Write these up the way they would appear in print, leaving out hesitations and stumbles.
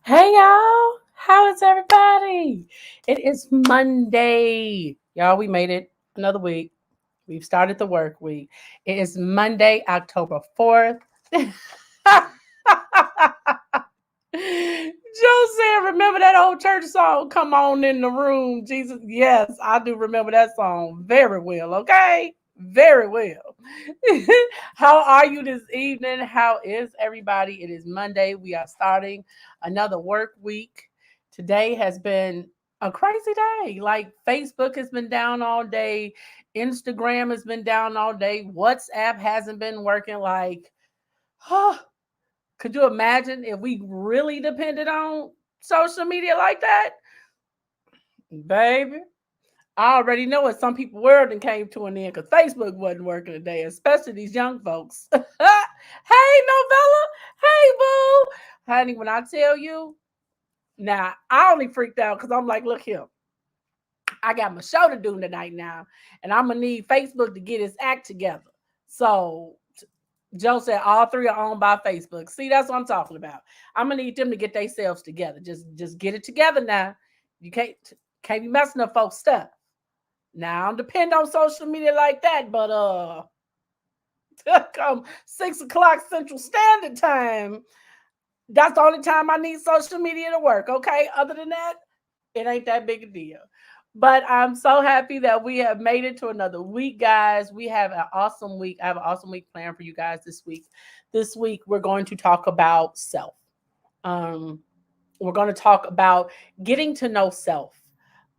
Hey y'all, how is everybody? It is Monday. Y'all, we made it another week. We've started the work week. It is Monday, October 4th. Joe said, remember that old church song, Come On in the Room, Jesus? Yes, I do remember that song very well, okay? Very well. How are you this evening? How is everybody? It is Monday. We are starting another work week. Today has been a crazy day. Like Facebook has been down all day, Instagram has been down all day, WhatsApp hasn't been working. Like, could you imagine if we really depended on social media like that? Baby, I already know it. Some people world and came to an end because Facebook wasn't working today, especially these young folks. Hey, Novella. Hey, boo. Honey, when I tell you, now I only freaked out because I'm like, look here. I got my show to do tonight now, and I'm gonna need Facebook to get its act together. So Joe said all three are owned by Facebook. See, that's what I'm talking about. I'm gonna need them to get themselves together. Just get it together now. You can't be messing up folks' stuff. Now I don't depend on social media like that, but come 6 o'clock Central Standard Time. That's the only time I need social media to work. Okay. Other than that, it ain't that big a deal. But I'm so happy that we have made it to another week, guys. We have an awesome week. I have an awesome week planned for you guys this week. This week, we're going to talk about self. Um, we're going to talk about getting to know self.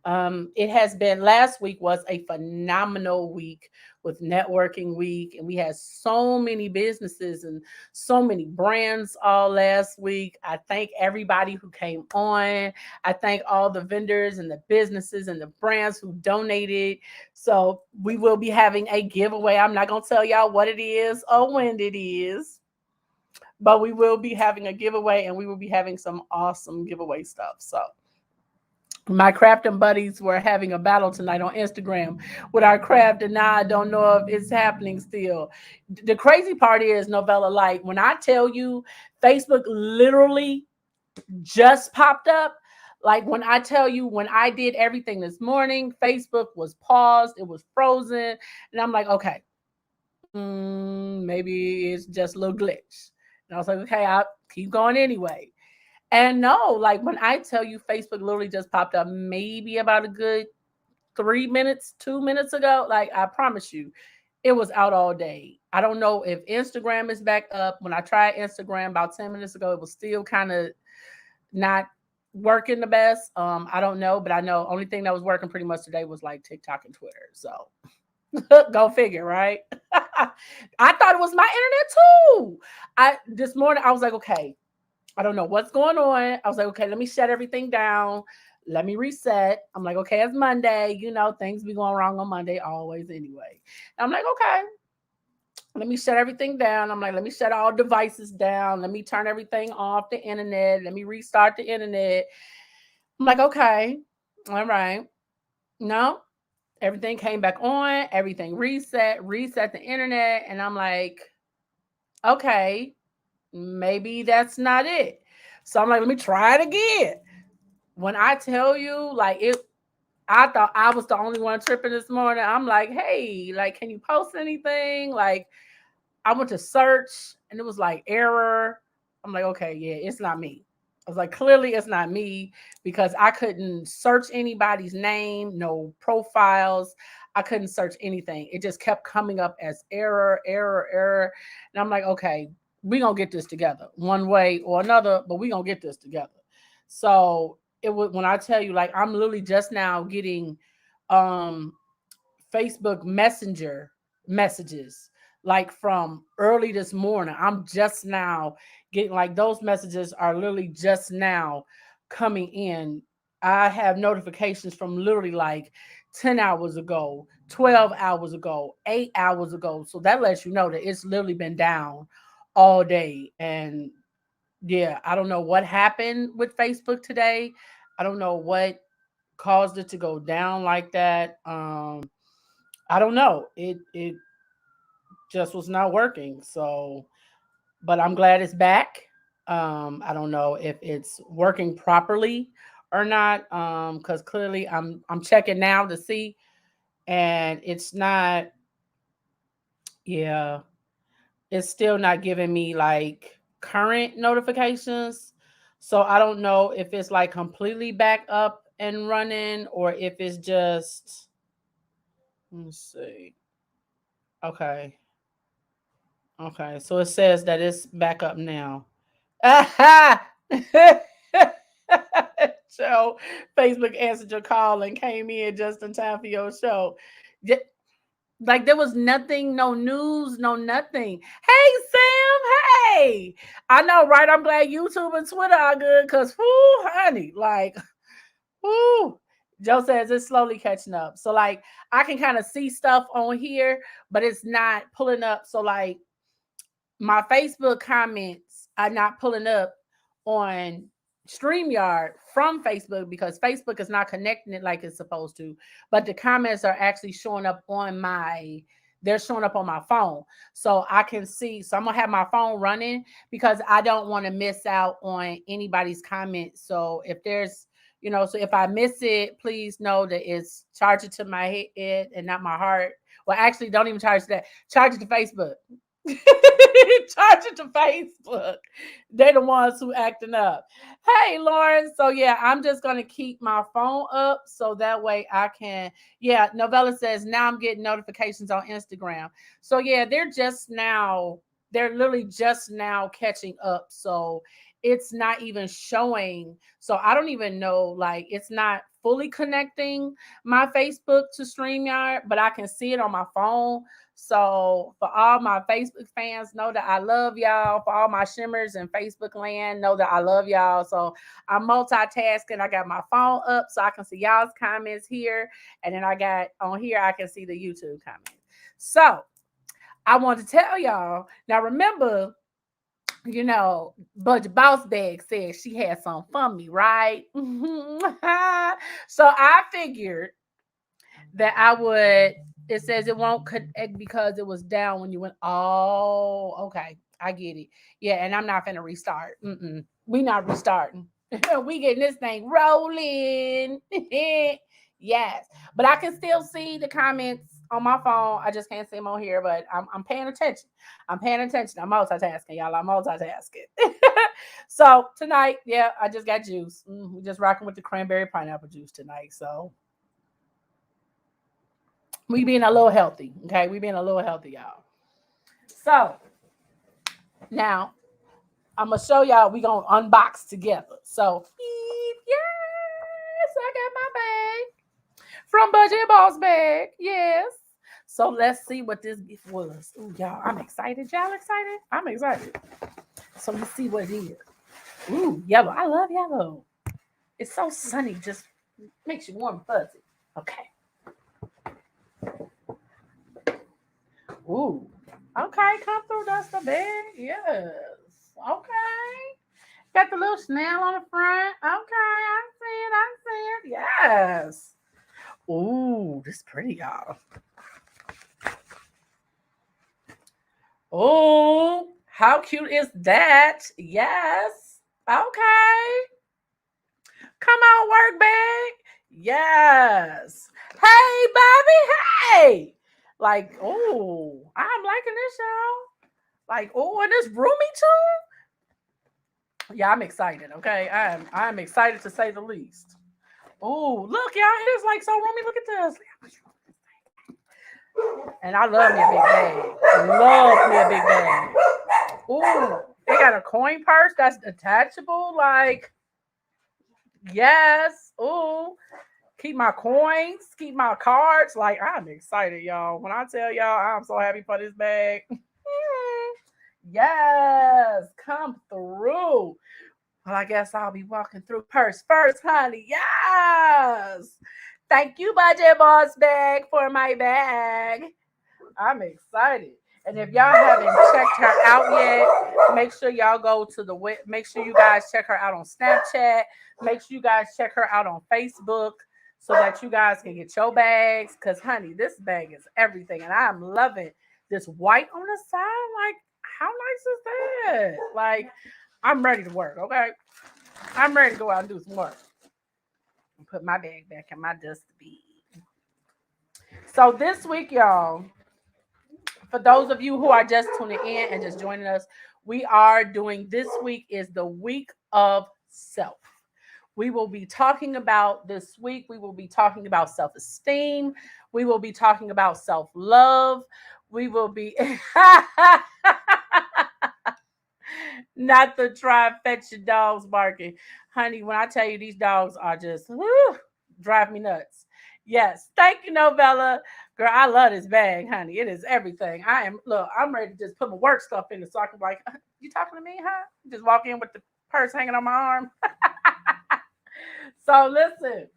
It has been last week was a phenomenal week with networking week, and we had so many businesses and so many brands all last week. I thank everybody who came on. I thank all the vendors and the businesses and the brands who donated. So we will be having a giveaway. I'm not gonna tell y'all what it is or when it is, but we will be having a giveaway and we will be having some awesome giveaway stuff. So my crafting buddies were having a battle tonight on Instagram with our craft, and now I don't know if it's happening still. The crazy part is, Novella, like when I tell you Facebook literally just popped up, like when I tell you when I did everything this morning, Facebook was paused, it was frozen, and I'm like, okay, maybe it's just a little glitch. And I was like, okay, I'll keep going anyway. And no, like when I tell you Facebook literally just popped up maybe about a good 3 minutes, 2 minutes ago, like I promise you, it was out all day. I don't know if Instagram is back up. When I tried Instagram about 10 minutes ago, it was still kind of not working the best. I don't know, but I know only thing that was working pretty much today was like TikTok and Twitter. So go figure, right? I thought it was my internet too. I this morning I was like, okay, I don't know what's going on. I was like, okay, let me shut everything down. Let me reset. I'm like, okay, it's Monday. You know, things be going wrong on Monday always anyway. And I'm like, okay, let me shut everything down. I'm like, let me shut all devices down. Let me turn everything off the internet. Let me restart the internet. I'm like, okay, all right. No, everything came back on. Everything reset the internet. And I'm like, okay, maybe that's not it. So I'm like, let me try it again. When I tell you, like it, I thought I was the only one tripping this morning. I'm like, hey, like, can you post anything? Like, I went to search and it was like error. I'm like, okay, yeah, it's not me. I was like, clearly it's not me because I couldn't search anybody's name, no profiles. I couldn't search anything. It just kept coming up as error, error, error. And I'm like, okay, we gonna get this together one way or another, but we gonna get this together. So it was when I tell you, like, I'm literally just now getting um Facebook Messenger messages like from early this morning. I'm just now getting like those messages are literally just now coming in. I have notifications from literally like 10 hours ago, 12 hours ago, 8 hours ago. So that lets you know that it's literally been down all day. And yeah, I don't know what happened with Facebook today. I don't know what caused it to go down like that. I don't know. It just was not working. So, but I'm glad it's back. I don't know if it's working properly or not. Because clearly I'm checking now to see, and it's not. Yeah, it's still not giving me like current notifications. So I don't know if it's like completely back up and running or if it's just. Let's see. Okay. Okay. So it says that it's back up now. Aha! So Facebook answered your call and came in just in time for your show. Like there was nothing, no news, no nothing. Hey Sam, hey. I know, right? I'm glad YouTube and Twitter are good because whoo, honey, like whoo. Joe says it's slowly catching up. So like I can kind of see stuff on here, but it's not pulling up. So like my Facebook comments are not pulling up on StreamYard from Facebook because Facebook is not connecting it like it's supposed to. But the comments are actually showing up on they're showing up on my phone. So I can see. So I'm gonna have my phone running because I don't want to miss out on anybody's comments. So if there's so if I miss it, please know that it's charge it to my head and not my heart. Well, actually, don't even charge that. Charge it to Facebook. Charge it to Facebook. They're the ones who acting up. Hey, Lauren. So yeah, I'm just gonna keep my phone up so that way I can. Yeah, Novella says now I'm getting notifications on Instagram. So yeah, they're literally just now catching up. So it's not even showing. So I don't even know. Like it's not fully connecting my Facebook to StreamYard, but I can see it on my phone. So for all my Facebook fans, know that I love y'all. For all my shimmers and Facebook land, know that I love y'all. So I'm multitasking. I got my phone up so I can see y'all's comments here. And then I got on here, I can see the YouTube comments. So I want to tell y'all. Now remember, Budget Boss Bag said she had some for me, right? So I figured that I would. It says it won't connect because it was down when you went. Oh, okay, I get it. Yeah, and I'm not gonna restart. We not restarting. We getting this thing rolling. Yes, but I can still see the comments on my phone. I just can't see them on here, but I'm paying attention. I'm paying attention. I'm multitasking, y'all. I'm multitasking. So tonight, yeah, I just got juice. We just rocking with the cranberry pineapple juice tonight. So we being a little healthy. Okay, we being a little healthy, y'all. So now I'm gonna show y'all. We gonna unbox together. So yes, I got my bag from Budget Boss Bag. Yes. So let's see what this gift was. Ooh, y'all, I'm excited. Y'all excited? I'm excited. So let's see what it is. Ooh, yellow. I love yellow. It's so sunny. Just makes you warm and fuzzy. Okay. Ooh. Okay, come through, Dust the bed. Yes. Okay. Got the little snail on the front. Okay, I see it. I see it. Yes. Ooh, this is pretty, y'all. Oh, how cute is that? Yes. Okay. Come on, work bag. Yes. Hey, Bobby. Hey. Like, oh, I'm liking this, y'all. Like, oh, and it's roomy too. Yeah, I'm excited. Okay, I'm excited to say the least. Oh, look, y'all, it is like so roomy. Look at this. And I love me a big bag. Love me a big bag. Ooh, they got a coin purse that's detachable. Like, yes. Ooh, keep my coins, keep my cards. Like, I'm excited, y'all. When I tell y'all, I'm so happy for this bag. Yes, come through. Well, I guess I'll be walking through purse first, honey. Yes. Thank you, Budget Boss Bag, for my bag. I'm excited. And if y'all haven't checked her out yet, make sure y'all go to the web. Make sure you guys check her out on Snapchat. Make sure you guys check her out on Facebook so that you guys can get your bags. Because, honey, this bag is everything. And I'm loving this white on the side. Like, how nice is that? Like, I'm ready to work, okay? I'm ready to go out and do some work. And put my bag back in my dustbin. So this week, y'all, for those of you who are just tuning in and just joining us, we are doing this week is the week of self. We will be talking about this week, we will be talking about self esteem. We will be talking about self love. We will be not the try and fetch your dogs barking. Honey, when I tell you these dogs are just drive me nuts. Yes. Thank you, Novella. Girl, I love this bag, honey. It is everything. I'm ready to just put my work stuff in it so I can be like, you talking to me, huh? Just walk in with the purse hanging on my arm. So listen.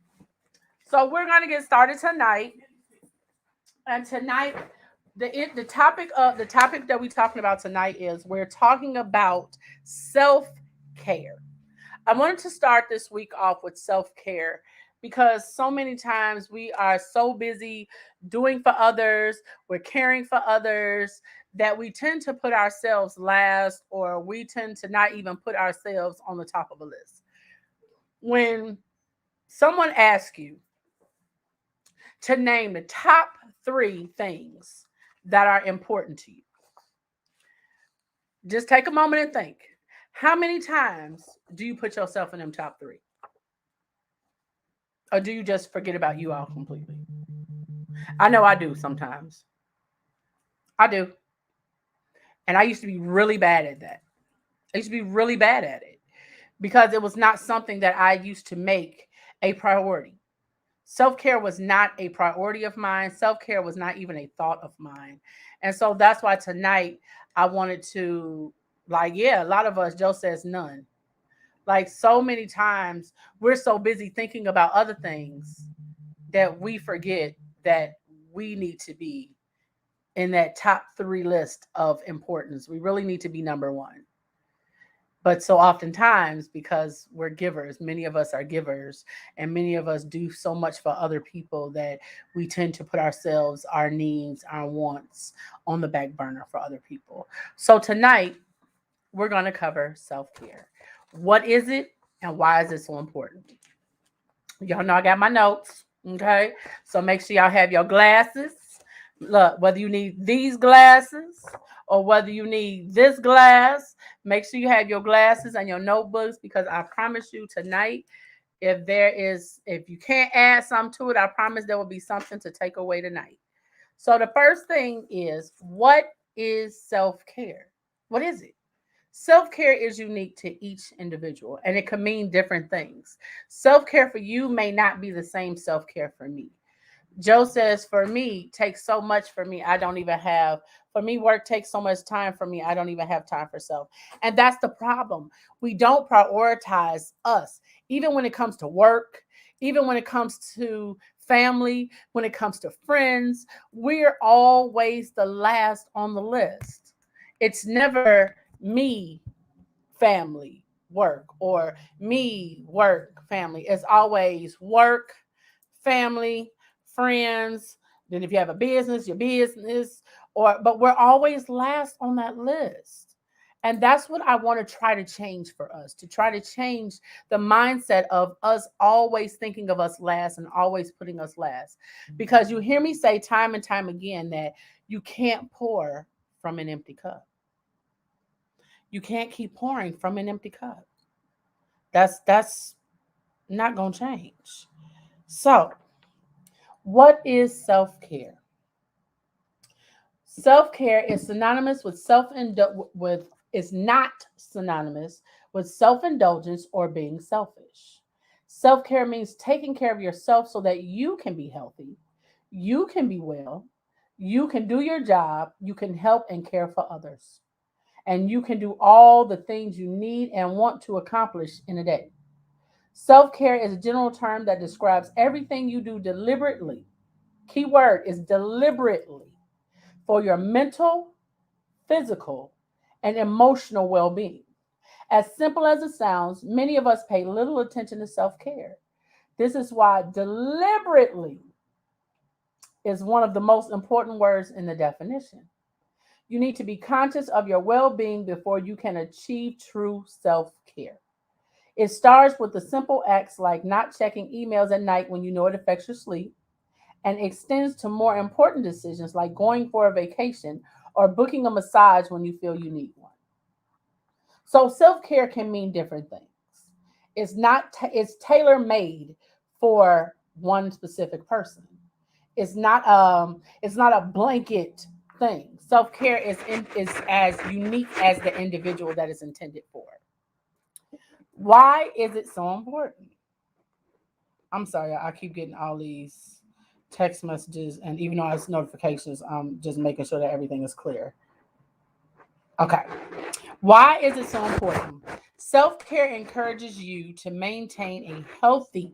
So we're gonna get started tonight. And tonight, the topic that we're talking about tonight is we're talking about self-care. I wanted to start this week off with self-care because so many times we are so busy doing for others, we're caring for others that we tend to put ourselves last, or we tend to not even put ourselves on the top of a list. When someone asks you to name the top 3 things that are important to you, just take a moment and think. How many times do you put yourself in them top 3? Or do you just forget about you all completely? I know I do sometimes. I do. And I used to be really bad at that. I used to be really bad at it because it was not something that I used to make a priority. Self-care was not a priority of mine. Self-care was not even a thought of mine. And so that's why tonight I wanted to, a lot of us, Joe says none. Like so many times we're so busy thinking about other things that we forget that we need to be in that top 3 list of importance. We really need to be number 1. But so oftentimes, because we're givers, many of us are givers, and many of us do so much for other people that we tend to put ourselves, our needs, our wants on the back burner for other people. So tonight, we're going to cover self-care. What is it and why is it so important? Y'all know I got my notes, okay? So make sure y'all have your glasses. Look, whether you need these glasses or whether you need this glass, make sure you have your glasses and your notebooks, because I promise you tonight, if you can't add something to it, I promise there will be something to take away tonight. So the first thing is, what is self-care? What is it? Self-care is unique to each individual and it can mean different things. Self-care for you may not be the same self-care for me. Joe says, for me, takes so much for me. I don't even have, for me, work takes so much time for me. I don't even have time for self. And that's the problem. We don't prioritize us, even when it comes to work, even when it comes to family, when it comes to friends. We're always the last on the list. It's never me, family, work, or me, work, family. It's always work, family, friends. Then if you have a business, your business, but we're always last on that list. And that's what I want to try to change for us, to try to change the mindset of us always thinking of us last and always putting us last. Because you hear me say time and time again that you can't pour from an empty cup. You can't keep pouring from an empty cup. That's not going to change. So, what is self-care? Self-care is synonymous with with is not synonymous with self-indulgence or being selfish. Self-care means taking care of yourself so that you can be healthy, you can be well, you can do your job, you can help and care for others, and you can do all the things you need and want to accomplish in a day. Self-care is a general term that describes everything you do deliberately. Key word is deliberately, for your mental, physical, and emotional well being. As simple as it sounds, many of us pay little attention to self care. This is why deliberately is one of the most important words in the definition. You need to be conscious of your well being before you can achieve true self care. It starts with the simple acts like not checking emails at night when you know it affects your sleep, and extends to more important decisions like going for a vacation or booking a massage when you feel you need one. So self-care can mean different things. It's tailor made for one specific person. It's not a blanket thing. Self-care is as unique as the individual that is intended for. Why is it so important? I'm sorry, I keep getting all these text messages, and even though it's notifications, I'm just making sure that everything is clear. Okay. Why is it so important? Self care encourages you to maintain a healthy,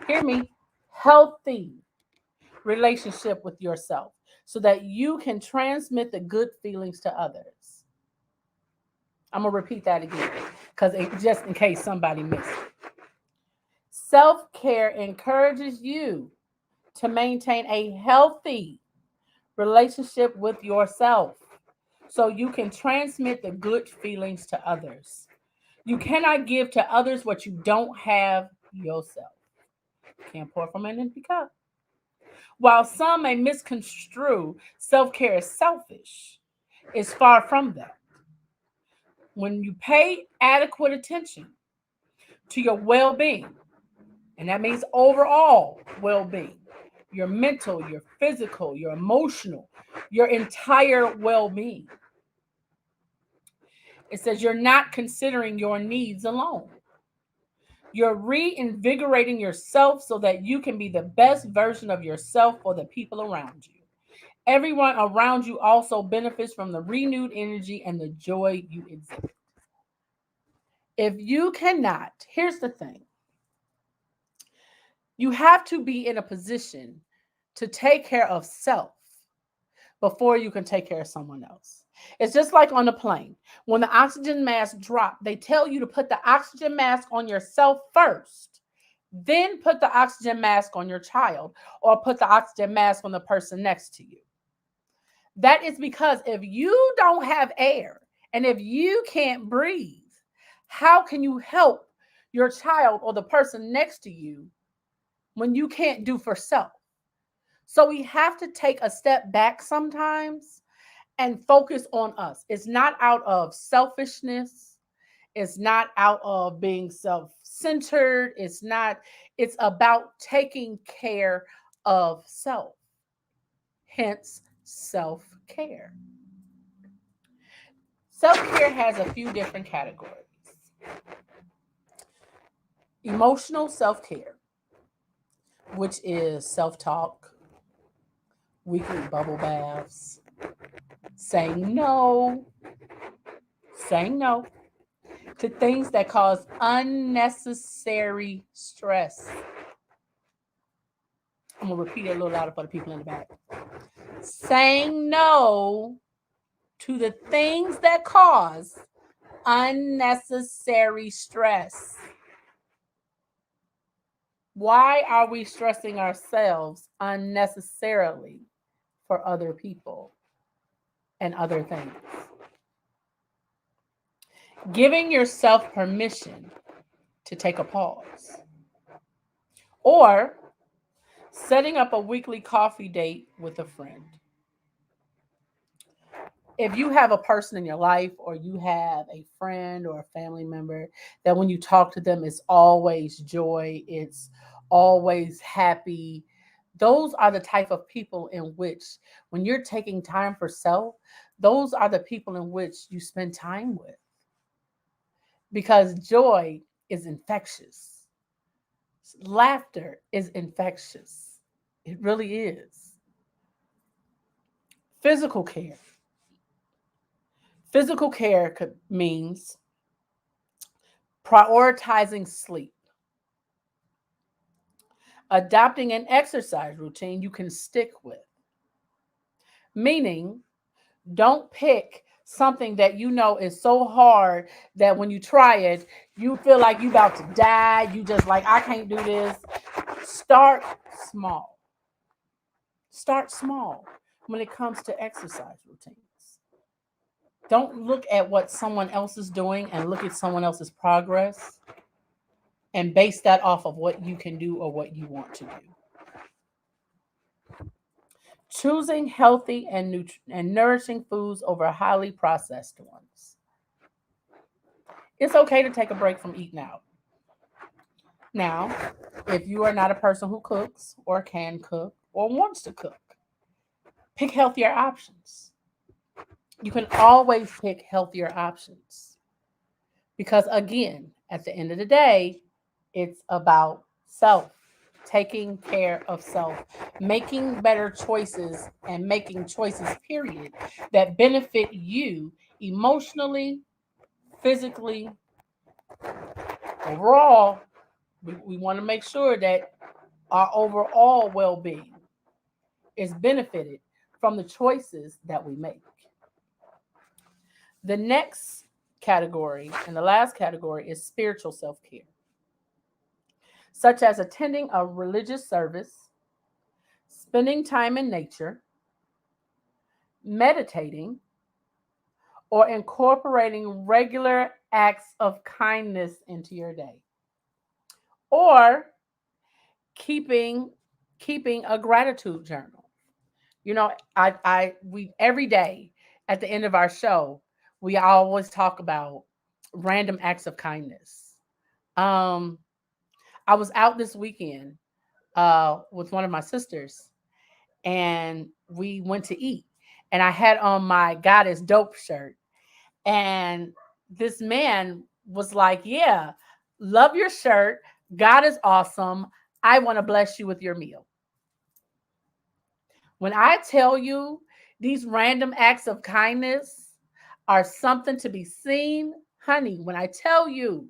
hear me, healthy relationship with yourself so that you can transmit the good feelings to others. I'm going to repeat that again because just in case somebody missed it. Self care encourages you to maintain a healthy relationship with yourself so you can transmit the good feelings to others. You cannot give to others what you don't have yourself. Can't pour from an empty cup. While some may misconstrue self care as selfish, it's far from that. When you pay adequate attention to your well being, and that means overall well being, your mental, your physical, your emotional, your entire well being, it says you're not considering your needs alone. You're reinvigorating yourself so that you can be the best version of yourself for the people around you. Everyone around you also benefits from the renewed energy and the joy you exhibit. If you cannot, here's the thing, you have to be in a position to take care of self before you can take care of someone else. It's just like on a plane. When the oxygen mask drop, they tell you to put the oxygen mask on yourself first, then put the oxygen mask on your child or put the oxygen mask on the person next to you. That is because if you don't have air and if you can't breathe, how can you help your child or the person next to you when you can't do for self? So we have to take a step back sometimes and focus on us. It's not out of selfishness. It's not out of being self-centered. It's about taking care of self. Hence self-care. Self-care has a few different categories. Emotional self-care, which is self-talk, weekly bubble baths, saying no, saying no to things that cause unnecessary stress. I'm going to repeat it a little louder for the people in the back. Saying no to the things that cause unnecessary stress. Why are we stressing ourselves unnecessarily for other people and other things? Giving yourself permission to take a pause. Or setting up a weekly coffee date with a friend. If you have a person in your life or you have a friend or a family member that when you talk to them, it's always joy, it's always happy, those are the type of people in which, when you're taking time for self, those are the people in which you spend time with. Because joy is infectious, laughter is infectious. It really is. Physical care. Physical care means prioritizing sleep, adopting an exercise routine you can stick with, meaning don't pick something that you know is so hard that when you try it, you feel like you about to die. You just like, I can't do this. Start small. Start small when it comes to exercise routines. Don't look at what someone else is doing and look at someone else's progress and base that off of what you can do or what you want to do. Choosing healthy and nourishing foods over highly processed ones. It's okay to take a break from eating out. Now, if you are not a person who cooks or can cook or wants to cook, pick healthier options. You can always pick healthier options because, again, at the end of the day, it's about self, taking care of self, making better choices and making choices, period, that benefit you emotionally, physically, overall. We want to make sure that our overall well being is benefited from the choices that we make. The next category and the last category is spiritual self care, such as attending a religious service, spending time in nature, meditating, or incorporating regular acts of kindness into your day, or keeping keeping a gratitude journal. You know, I we every day at the end of our show, we always talk about random acts of kindness. Um, I was out this weekend with one of my sisters, and we went to eat, and I had on my God is dope shirt, and this man was like, "Yeah, love your shirt. God is awesome. I want to bless you with your meal." When I tell you these random acts of kindness are something to be seen, honey, when I tell you,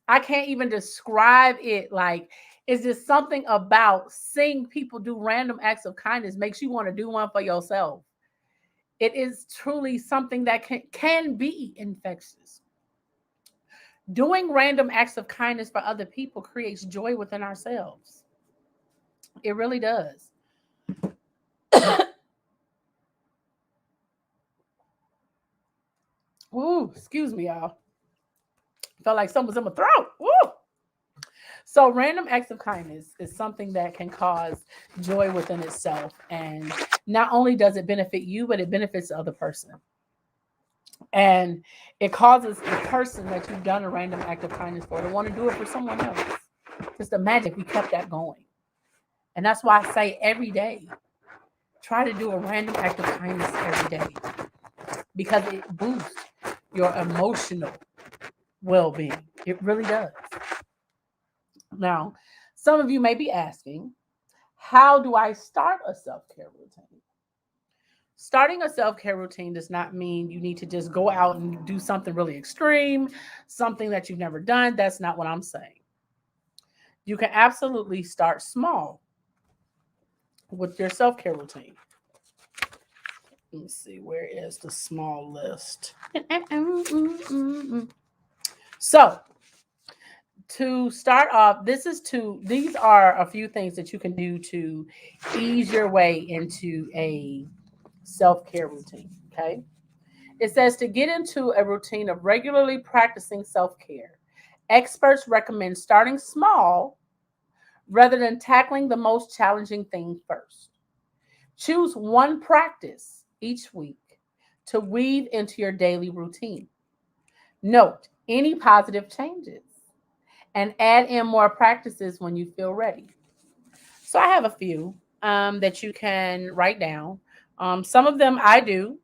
I can't even describe it. Like, is this something about seeing people do random acts of kindness makes you want to do one for yourself? It is truly something that can be infectious. Doing random acts of kindness for other people creates joy within ourselves. It really does. Ooh, excuse me, y'all. Felt like something was in my throat. Woo! So, random acts of kindness is something that can cause joy within itself. And not only does it benefit you, but it benefits the other person. And it causes the person that you've done a random act of kindness for to want to do it for someone else. Just imagine if we kept that going. And that's why I say every day, try to do a random act of kindness every day because it boosts your emotional well being. It really does. Now, some of you may be asking, how do I start a self care routine? Starting a self care routine does not mean you need to just go out and do something really extreme, something that you've never done. That's not what I'm saying. You can absolutely start small with your self care routine. Let me see, where is the small list? So, to start off, these are a few things that you can do to ease your way into a self-care routine. Okay. It says to get into a routine of regularly practicing self-care. Experts recommend starting small rather than tackling the most challenging thing first. Choose one practice each week to weave into your daily routine. Note any positive changes and add in more practices when you feel ready. So I have a few that you can write down. Some of them I do.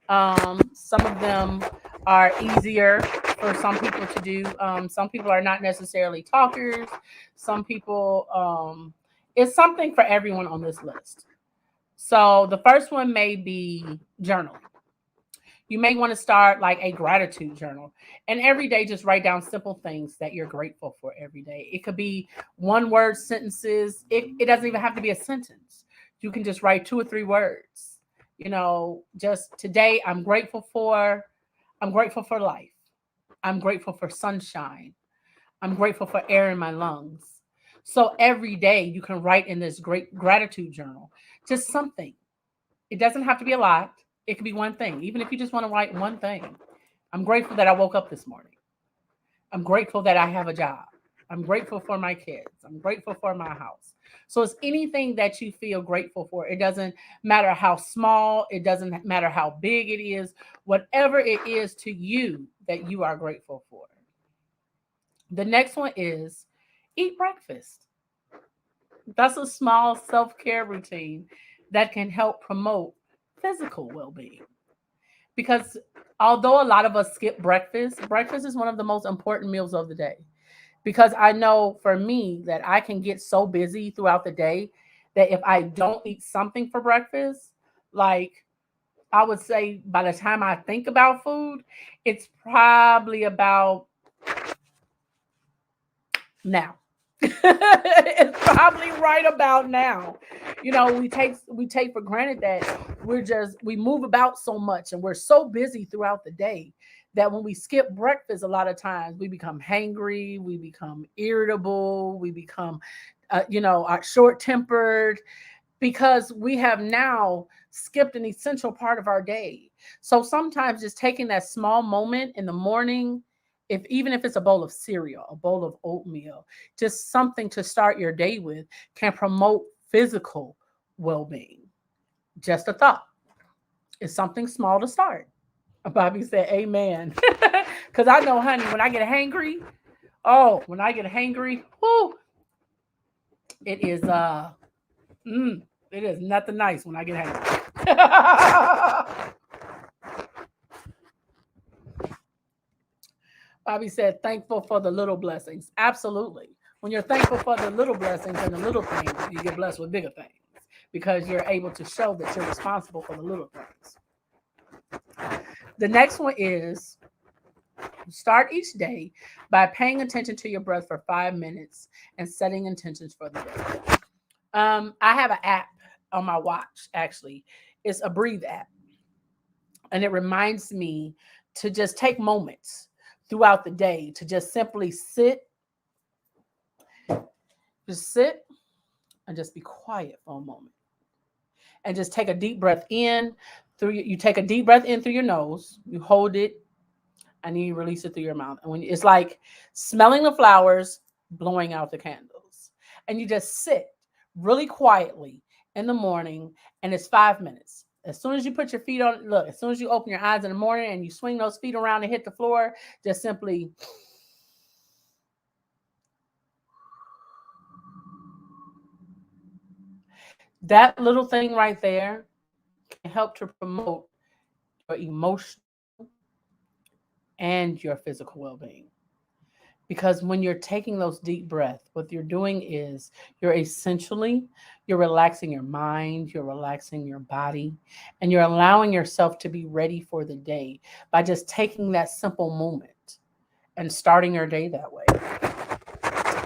Some of them are easier for some people to do. Some people are not necessarily talkers. Some people, it's something for everyone on this list. So the first one may be journaling. You may want to start like a gratitude journal and every day just write down simple things that you're grateful for every day. It could be one word sentences. It doesn't even have to be a sentence. You can just write two or three words. You know, just today I'm grateful for life. I'm grateful for sunshine. I'm grateful for air in my lungs. So every day you can write in this great gratitude journal just something. It doesn't have to be a lot. It could be one thing, even if you just want to write one thing. I'm grateful that I woke up this morning. I'm grateful that I have a job. I'm grateful for my kids. I'm grateful for my house. So it's anything that you feel grateful for. It doesn't matter how small, it doesn't matter how big it is, whatever it is to you that you are grateful for. The next one is eat breakfast. That's a small self care routine that can help promote physical well being. Because although a lot of us skip breakfast, breakfast is one of the most important meals of the day. Because I know for me that I can get so busy throughout the day that if I don't eat something for breakfast, like I would say by the time I think about food, it's probably about now. It's probably right about now. We take for granted that we move about so much and we're so busy throughout the day that when we skip breakfast, a lot of times we become hangry, we become irritable, we become short tempered because we have now skipped an essential part of our day. So sometimes just taking that small moment in the morning, if even if it's a bowl of cereal, a bowl of oatmeal, just something to start your day with can promote physical well-being. Just a thought. It's something small to start. Bobby said amen. Cause I know, honey, when I get hangry, whoo, it is mm, it is nothing nice when I get hangry. Bobby said, thankful for the little blessings. Absolutely. When you're thankful for the little blessings and the little things, you get blessed with bigger things because you're able to show that you're responsible for the little things. The next one is start each day by paying attention to your breath for 5 minutes and setting intentions for the day. I have an app on my watch, actually. It's a breathe app. And it reminds me to just take moments throughout the day to just simply sit and just be quiet for a moment and just take a deep breath in you take a deep breath in through your nose, you hold it, and then you release it through your mouth. And when it's like smelling the flowers, blowing out the candles. And you just sit really quietly in the morning, and it's 5 minutes. As soon as you put your feet on, look, as soon as you open your eyes in the morning and you swing those feet around and hit the floor, just simply that little thing right there can help to promote your emotional and your physical well-being. Because when you're taking those deep breaths, what you're doing is you're relaxing your mind, you're relaxing your body, and you're allowing yourself to be ready for the day by just taking that simple moment and starting your day that way.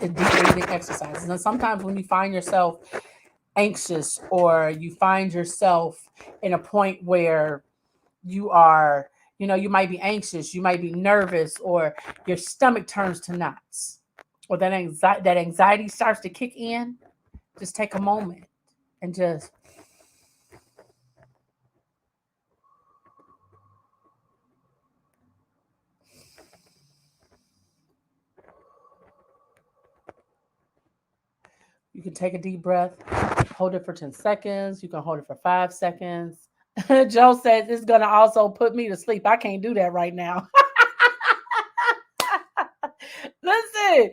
Deep breathing exercises. And sometimes when you find yourself anxious or you find yourself in a point where you are, you might be anxious, you might be nervous, or your stomach turns to knots, or that anxiety starts to kick in, just take a moment and just you can take a deep breath, hold it for 10 seconds, you can hold it for 5 seconds. Joe says it's gonna also put me to sleep. I can't do that right now. Listen,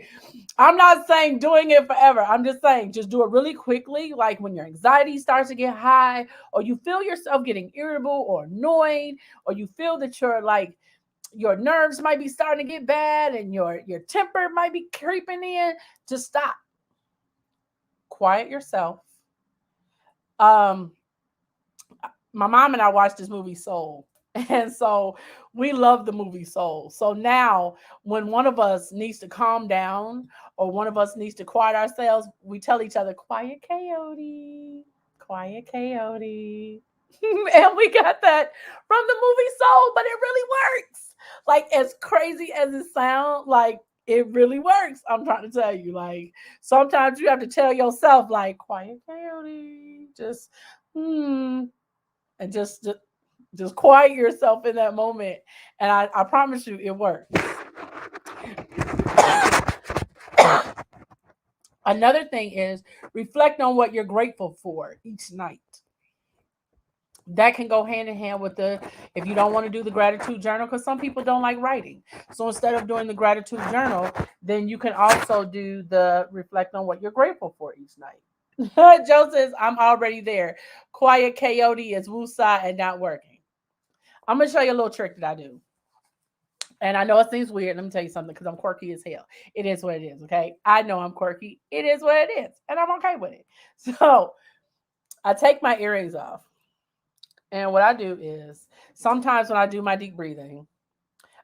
I'm not saying doing it forever. I'm just saying just do it really quickly. Like when your anxiety starts to get high, or you feel yourself getting irritable or annoyed, or you feel that your nerves might be starting to get bad and your temper might be creeping in, just stop. Quiet yourself. Um, my mom and I watched this movie Soul. And so we love the movie Soul. So now when one of us needs to calm down or one of us needs to quiet ourselves, we tell each other, quiet coyote, quiet coyote. And we got that from the movie Soul, but it really works. Like as crazy as it sounds, like it really works. I'm trying to tell you, like sometimes you have to tell yourself, like, quiet coyote, just and just Just quiet yourself in that moment. And I promise you, it works. Another thing is reflect on what you're grateful for each night. That can go hand in hand with the, if you don't want to do the gratitude journal, because some people don't like writing. So instead of doing the gratitude journal, then you can also do the reflect on what you're grateful for each night. Joe says, I'm already there. Quiet coyote is woosah and not working. I'm going to show you a little trick that I do. And I know it seems weird. Let me tell you something, because I'm quirky as hell. It is what it is, okay? I know I'm quirky. It is what it is. And I'm okay with it. So I take my earrings off. And what I do is sometimes when I do my deep breathing,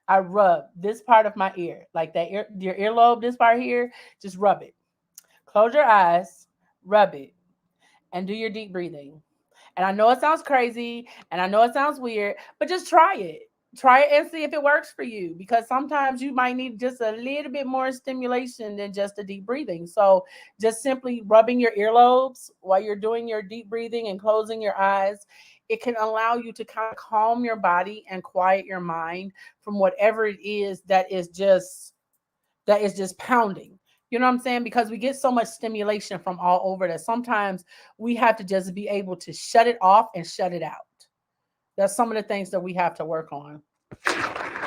I rub this part of my ear, like that ear, your earlobe, this part here, just rub it. Close your eyes, rub it, and do your deep breathing. And I know it sounds crazy and I know it sounds weird, but just try it. Try it and see if it works for you, because sometimes you might need just a little bit more stimulation than just the deep breathing. So, just simply rubbing your earlobes while you're doing your deep breathing and closing your eyes, it can allow you to kind of calm your body and quiet your mind from whatever it is that is just pounding. You know what I'm saying? Because we get so much stimulation from all over that sometimes we have to just be able to shut it off and shut it out. That's some of the things that we have to work on.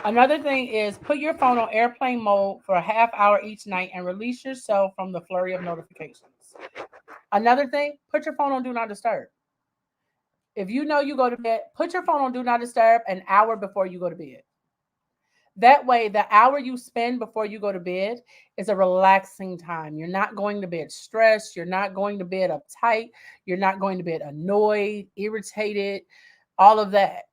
Another thing is put your phone on airplane mode for a half hour each night and release yourself from the flurry of notifications. Another thing, put your phone on do not disturb. If you know you go to bed, put your phone on do not disturb an hour before you go to bed. That way, the hour you spend before you go to bed is a relaxing time. You're not going to bed stressed. You're not going to bed uptight. You're not going to bed annoyed, irritated, all of that.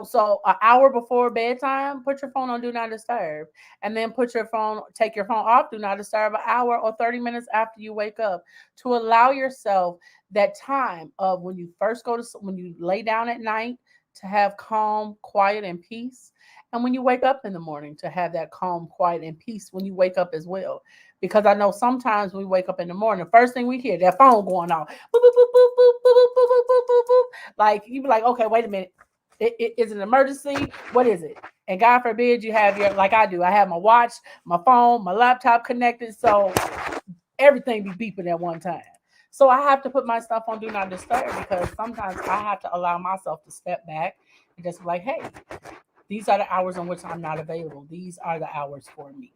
So an hour before bedtime, put your phone on do not disturb, and then take your phone off do not disturb an hour or 30 minutes after you wake up, to allow yourself that time of when you first when you lay down at night, to have calm, quiet, and peace. And when you wake up in the morning, to have that calm, quiet, and peace when you wake up as well. Because I know sometimes we wake up in the morning, the first thing we hear, that phone going off. Boop, boop, boop, boop, boop, boop, boop, boop, boop, boop, boop, boop. Like, you be like, okay, wait a minute. It is an emergency. What is it? And God forbid you have your, like I do, I have my watch, my phone, my laptop connected. So everything be beeping at one time. So I have to put my stuff on do not disturb, because sometimes I have to allow myself to step back and just be like, hey, these are the hours on which I'm not available. These are the hours for me.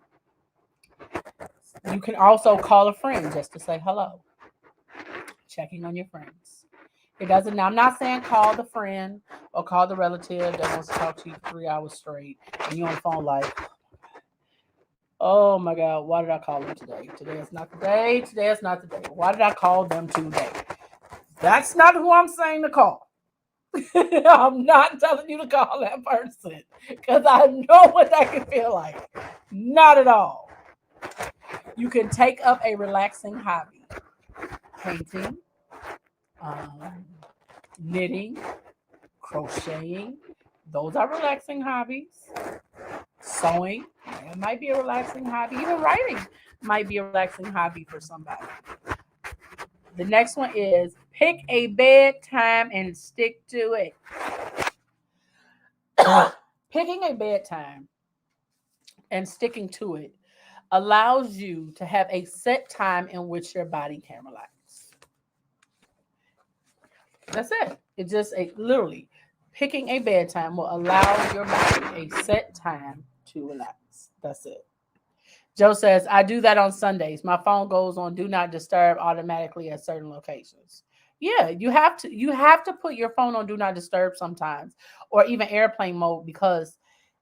You can also call a friend just to say hello, checking on your friends. It doesn't, now I'm not saying call the friend or call the relative that wants to talk to you for 3 hours straight and you're on the phone like, oh my God, why did I call them today? Today is not the day. Today is not the day. Why did I call them today? That's not who I'm saying to call. I'm not telling you to call that person, because I know what that can feel like. Not at all. You can take up a relaxing hobby: painting, um, knitting, crocheting. Those are relaxing hobbies. Sewing, it might be a relaxing hobby. Even writing might be a relaxing hobby for somebody. The next one is pick a bedtime and stick to it. Picking a bedtime and sticking to it allows you to have a set time in which your body can relax. That's it. It's just literally picking a bedtime will allow your body a set time to relax. That's it. Joe says, I do that on Sundays. My phone goes on do not disturb automatically at certain locations. Yeah, you have to put your phone on do not disturb sometimes, or even airplane mode, because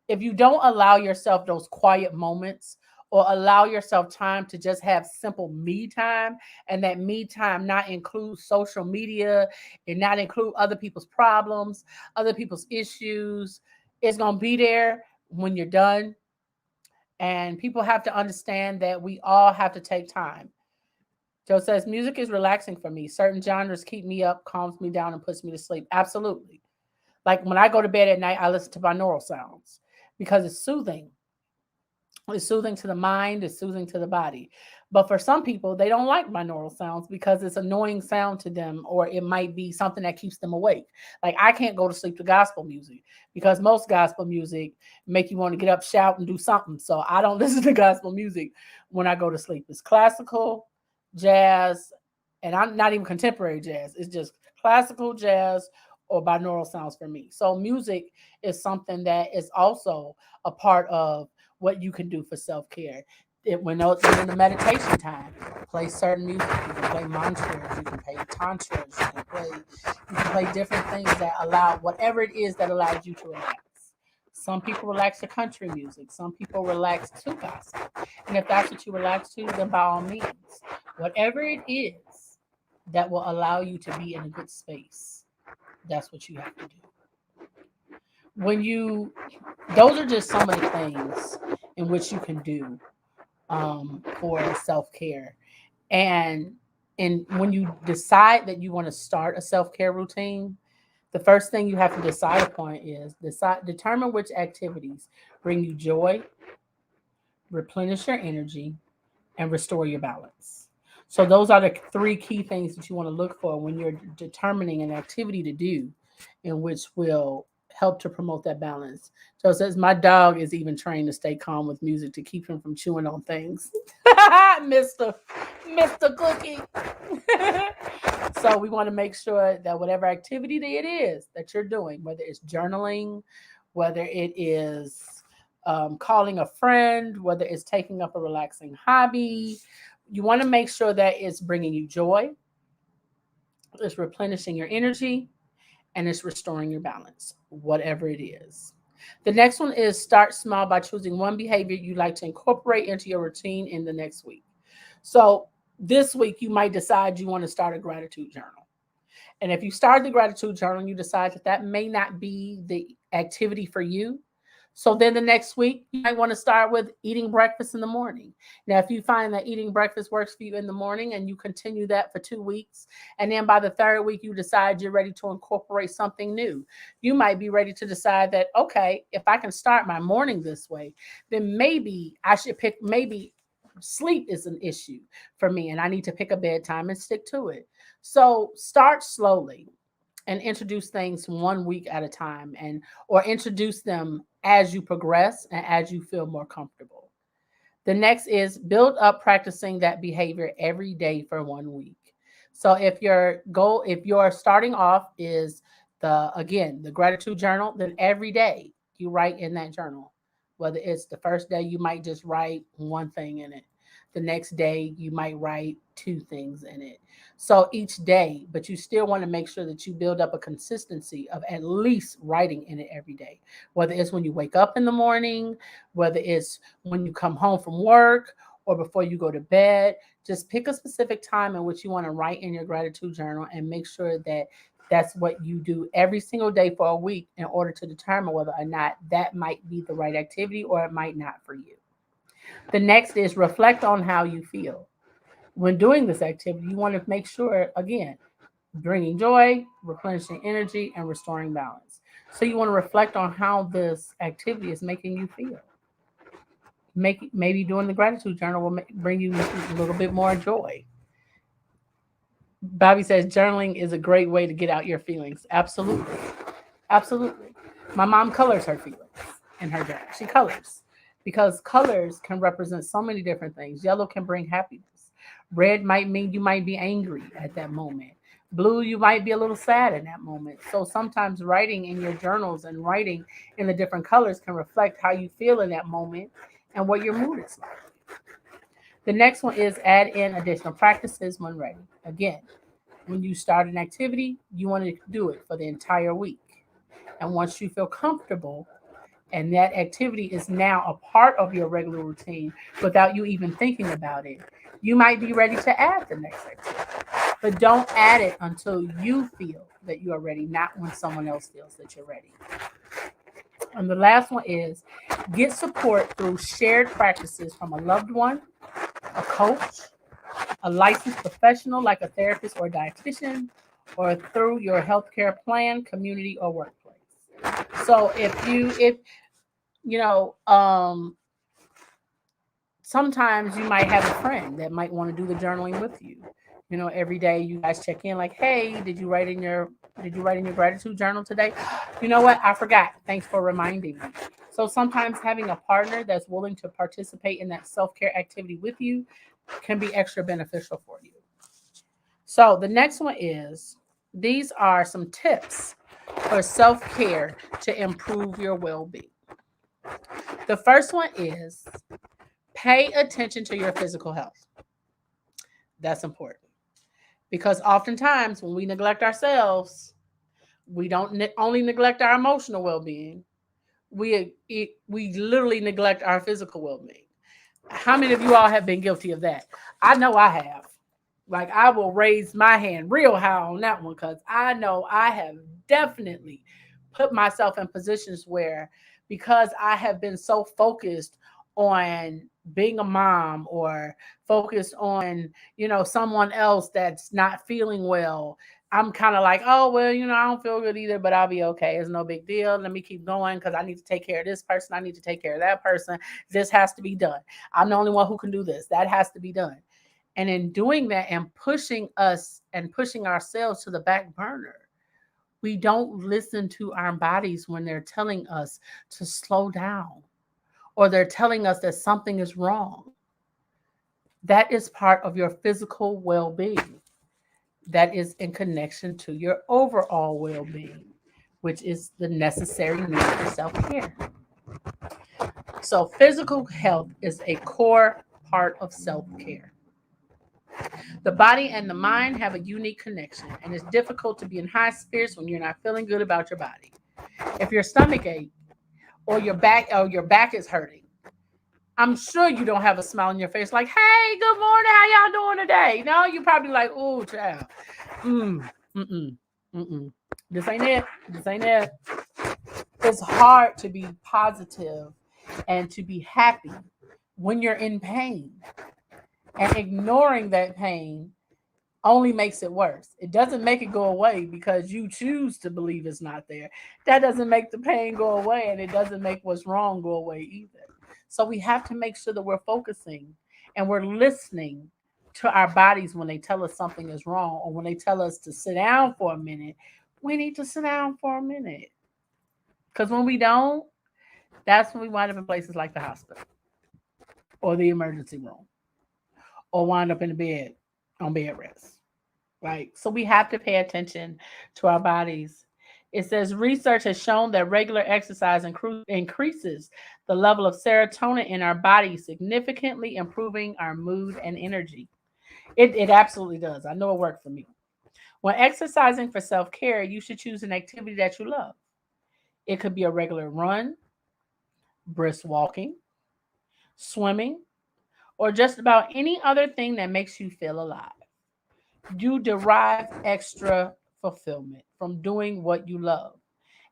if you don't allow yourself those quiet moments, or allow yourself time to just have simple me time, and that me time not include social media and not include other people's problems, other people's issues, it's going to be there when you're done. And people have to understand that we all have to take time. Joe says, music is relaxing for me. Certain genres keep me up, calms me down, and puts me to sleep. Absolutely. Like when I go to bed at night, I listen to binaural sounds because it's soothing. It's soothing to the mind, it's soothing to the body. But for some people, they don't like binaural sounds because it's annoying sound to them, or it might be something that keeps them awake. Like I can't go to sleep to gospel music because most gospel music make you want to get up, shout, and do something. So I don't listen to gospel music when I go to sleep. It's classical, jazz, and I'm not even contemporary jazz. It's just classical jazz or binaural sounds for me. So music is something that is also a part of what you can do for self care. When in the meditation time, play certain music. You can play mantras, you can play tantras, you can play different things that allow whatever it is that allows you to relax. Some people relax to country music. Some people relax to gospel. And if that's what you relax to, then by all means, whatever it is that will allow you to be in a good space, that's what you have to do. When you, those are just some of the things in which you can do for self care. And when you decide that you want to start a self care routine, the first thing you have to decide upon is determine which activities bring you joy, replenish your energy, and restore your balance. So those are the three key things that you want to look for when you're determining an activity to do, in which will help to promote that balance. So it says my dog is even trained to stay calm with music to keep him from chewing on things. Mr. Cookie. So we want to make sure that whatever activity it is that you're doing, whether it's journaling, whether it is calling a friend, whether it's taking up a relaxing hobby, you want to make sure that it's bringing you joy, it's replenishing your energy, and it's restoring your balance, whatever it is. The next one is start small by choosing one behavior you like to incorporate into your routine in the next week. So this week, you might decide you want to start a gratitude journal. And if you start the gratitude journal and you decide that that may not be the activity for you, so then the next week, you might want to start with eating breakfast in the morning. Now, if you find that eating breakfast works for you in the morning and you continue that for 2 weeks, and then by the third week, you decide you're ready to incorporate something new, you might be ready to decide that, okay, if I can start my morning this way, then maybe I should pick, maybe sleep is an issue for me and I need to pick a bedtime and stick to it. So start slowly and introduce things 1 week at a time, and or introduce them as you progress and as you feel more comfortable. The next is build up practicing that behavior every day for 1 week. So if your starting off is the gratitude journal, then every day you write in that journal. Whether it's the first day, you might just write one thing in it. The next day, you might write two things in it. So each day, but you still want to make sure that you build up a consistency of at least writing in it every day. Whether it's when you wake up in the morning, whether it's when you come home from work, or before you go to bed, just pick a specific time in which you want to write in your gratitude journal and make sure that that's what you do every single day for a week in order to determine whether or not that might be the right activity or it might not for you. The next is reflect on how you feel. When doing this activity, you want to make sure, again, bringing joy, replenishing energy, and restoring balance. So you want to reflect on how this activity is making you feel. Maybe doing the gratitude journal will bring you a little bit more joy. Bobby says journaling is a great way to get out your feelings. Absolutely. Absolutely. My mom colors her feelings in her journal. She colors because colors can represent so many different things. Yellow can bring happiness. Red might mean you might be angry at that moment. Blue, you might be a little sad in that moment. So sometimes writing in your journals and writing in the different colors can reflect how you feel in that moment and what your mood is like. The next one is add in additional practices when ready. Again, when you start an activity, you want to do it for the entire week. And once you feel comfortable and that activity is now a part of your regular routine without you even thinking about it, you might be ready to add the next activity. But don't add it until you feel that you are ready, not when someone else feels that you're ready. And the last one is get support through shared practices from a loved one, a coach, a licensed professional like a therapist or dietitian, or through your healthcare plan, community, or workplace. So if you know sometimes you might have a friend that might want to do the journaling with you. You know, every day you guys check in like, hey, did you write in your gratitude journal today? You know what? I forgot. Thanks for reminding me. So sometimes having a partner that's willing to participate in that self-care activity with you can be extra beneficial for you. So the next one is, these are some tips for self-care to improve your well-being. The first one is, pay attention to your physical health. That's important because oftentimes when we neglect ourselves, we don't only neglect our emotional well-being. We literally neglect our physical well-being. How many of you all have been guilty of that? I know I have. Like, I will raise my hand real high on that one because I know I have definitely put myself in positions where, because I have been so focused on being a mom or focused on, someone else that's not feeling well, I'm kind of like, oh, well, I don't feel good either, but I'll be okay. It's no big deal. Let me keep going because I need to take care of this person. I need to take care of that person. This has to be done. I'm the only one who can do this. That has to be done. And in doing that and pushing us and pushing ourselves to the back burner, we don't listen to our bodies when they're telling us to slow down or they're telling us that something is wrong. That is part of your physical well-being. That is in connection to your overall well-being, which is the necessary need for self-care. So physical health is a core part of self-care. The body and the mind have a unique connection, and it's difficult to be in high spirits when you're not feeling good about your body. If your stomach ache or your back is hurting, I'm sure you don't have a smile on your face like, "Hey, good morning, how y'all doing today?" No, you're probably like, "Oh, child, mm, mm. This ain't it. This ain't it." It's hard to be positive and to be happy when you're in pain, and ignoring that pain only makes it worse. It doesn't make it go away because you choose to believe it's not there. That doesn't make the pain go away, and it doesn't make what's wrong go away either. So we have to make sure that we're focusing and we're listening to our bodies when they tell us something is wrong, or when they tell us to sit down for a minute. We need to sit down for a minute. Because when we don't, that's when we wind up in places like the hospital or the emergency room, or wind up in the bed on bed rest. Right. So we have to pay attention to our bodies. It says research has shown that regular exercise increases the level of serotonin in our body, significantly improving our mood and energy. It absolutely does. I know it worked for me. When exercising for self care, you should choose an activity that you love. It could be a regular run, brisk walking, swimming, or just about any other thing that makes you feel alive. You derive extra fulfillment from doing what you love.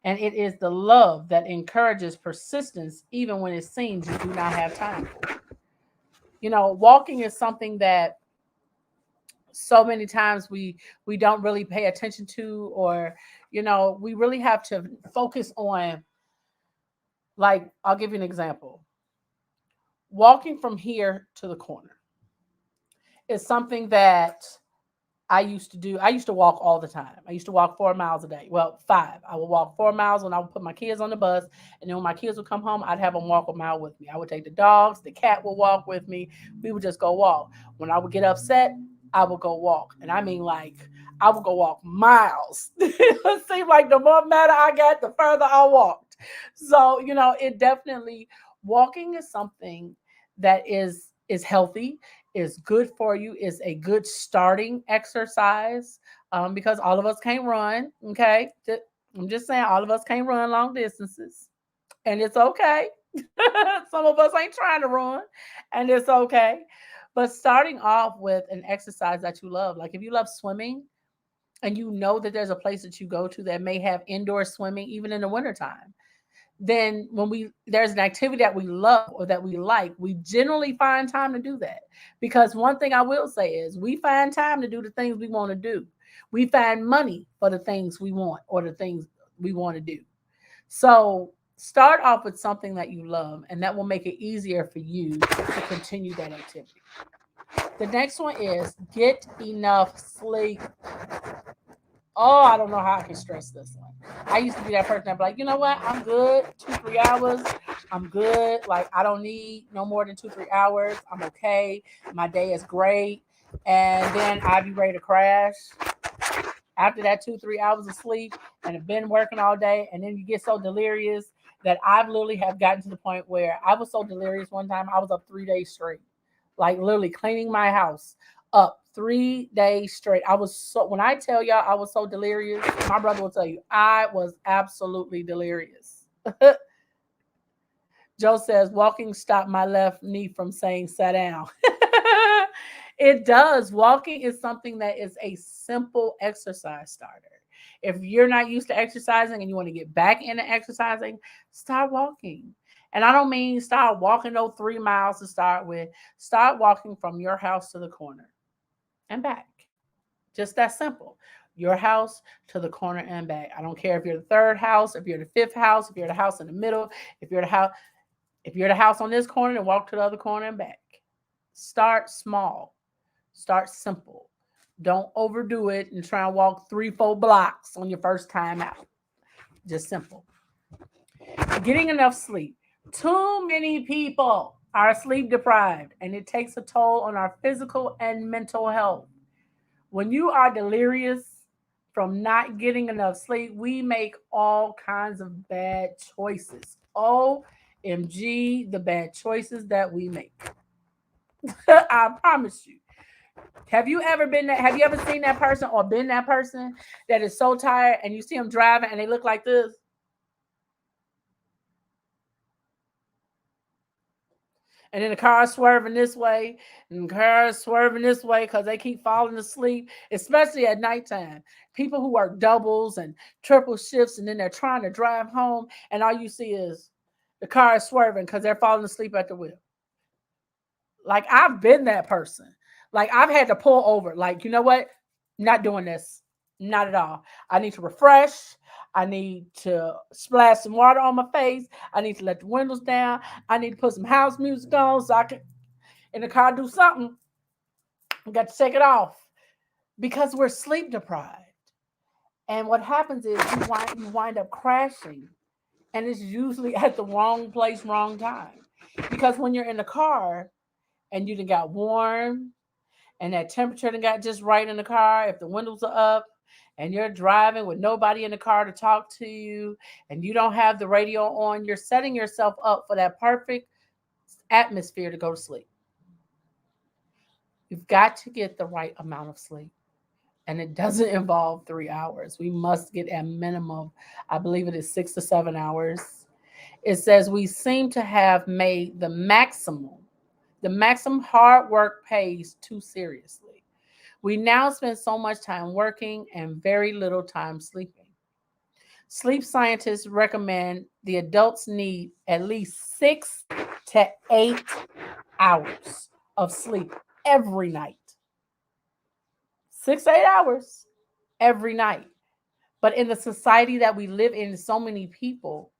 And it is the love that encourages persistence even when it seems you do not have time for it. Walking is something that so many times we don't really pay attention to, or we really have to focus on. Like, I'll give you an example. Walking from here to the corner is something that I used to do. I used to walk all the time. I used to walk 4 miles a day. Well, 5. I would walk 4 miles when I would put my kids on the bus. And then when my kids would come home, I'd have them walk a mile with me. I would take the dogs. The cat would walk with me. We would just go walk. When I would get upset, I would go walk. And I mean, like, I would go walk miles. It seemed like the more matter I got, the further I walked. So, it definitely, walking is something that is healthy, is good for you, is a good starting exercise, because all of us can't run. Okay, I'm just saying, all of us can't run long distances, and it's okay. Some of us ain't trying to run, and it's okay. But starting off with an exercise that you love, like if you love swimming and you know that there's a place that you go to that may have indoor swimming even in the wintertime, then when there's an activity that we love or that we like, we generally find time to do that. Because one thing I will say is, we find time to do the things we want to do. We find money for the things we want or the things we want to do. So Start off with something that you love, and that will make it easier for you to continue that activity. The next one is get enough sleep. Oh, I don't know how I can stress this one. I used to be that person that be like, you know what? I'm good. 2, 3 hours. I'm good. Like, I don't need no more than 2, 3 hours. I'm okay. My day is great. And then I'd be ready to crash after that 2, 3 hours of sleep and have been working all day. And then you get so delirious that I've literally have gotten to the point where I was so delirious one time, I was up 3 days straight, like literally cleaning my house up 3 days straight. I was so, when I tell y'all I was so delirious, my brother will tell you I was absolutely delirious. Joe says walking stopped my left knee from saying sat down. It does. Walking is something that is a simple exercise starter. If you're not used to exercising and you want to get back into exercising, start walking. And I don't mean start walking those 3 miles to start with. Start walking from your house to the corner and back. Just that simple. Your house to the corner and back. I don't care if you're the third house, if you're the fifth house, if you're the house in the middle, if you're the house, if you're the house on this corner, then walk to the other corner and back. Start small. Start simple. Don't overdo it and try and walk 3, 4 blocks on your first time out. Just simple. Getting enough sleep. Too many people are sleep deprived, and it takes a toll on our physical and mental health. When you are delirious from not getting enough sleep, we make all kinds of bad choices. OMG, the bad choices that we make. I promise you. Have you ever been that? Have you ever seen that person or been that person that is so tired and you see them driving and they look like this? And then the car swerving this way and the car swerving this way because they keep falling asleep, especially at nighttime. People who work doubles and triple shifts and then they're trying to drive home and all you see is the car is swerving because they're falling asleep at the wheel. Like I've been that person. Like I've had to pull over. Like, you know what? Not doing this. Not at all. I need to refresh. I need to splash some water on my face. I need to let the windows down. I need to put some house music on so I can in the car do something. I got to take it off because we're sleep deprived. And what happens is you wind up crashing, and it's usually at the wrong place, wrong time. Because when you're in the car and you done got warm and that temperature done got just right in the car, if the windows are up and you're driving with nobody in the car to talk to you and you don't have the radio on, you're setting yourself up for that perfect atmosphere to go to sleep. You've got to get the right amount of sleep. And it doesn't involve 3 hours. We must get a minimum, I believe it is 6 to 7 hours. It says we seem to have made the maximum hard work pays too seriously. We now spend so much time working and very little time sleeping. Sleep scientists recommend the adults need at least 6 to 8 hours of sleep every night. 6 to 8 hours every night. But in the society that we live in, so many people